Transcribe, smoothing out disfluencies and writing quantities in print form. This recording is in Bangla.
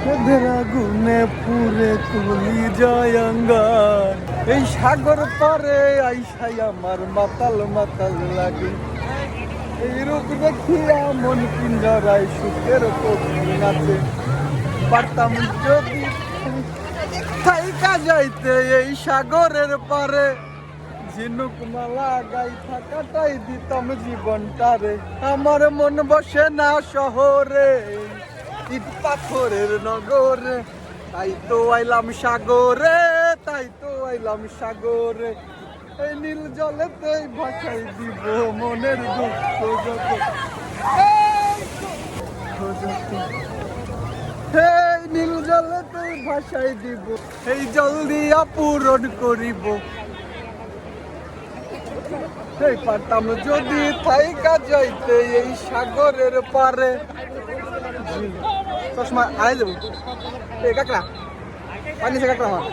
সুখের আগুনে পুরে তুলি যায় অঙ্গার। এই সাগর পারে আইসাই আমার মাতাল মাতাল লাগে। এই রূপ দেখিয়া মন পিঞ্জরায় সুখের পক্ষী নাচে। পারতাম যদি থাইকা যাইতে এই সাগরের পারে, ঝিনুক মালা গাই থাকাটাই দিতাম জীবনটারে। আমার মন বসে না শহরে, ইট পাথরের নগরে, তাই তো আইলাম সাগরে, তাই তো আইলাম সাগরে। এই নীল জলেতে ভাসাই দিব মনের দুঃখ যত। এই নীল জলেতে ভাসাই দিব, এই জল দিয়া পূরণ করিব। এই পারতাম যদি থাইকা যাইতে এই সাগরের পারে। সবসময় আড়াই দেবো। এই কাকড়া পানি সে কাকড়া আমার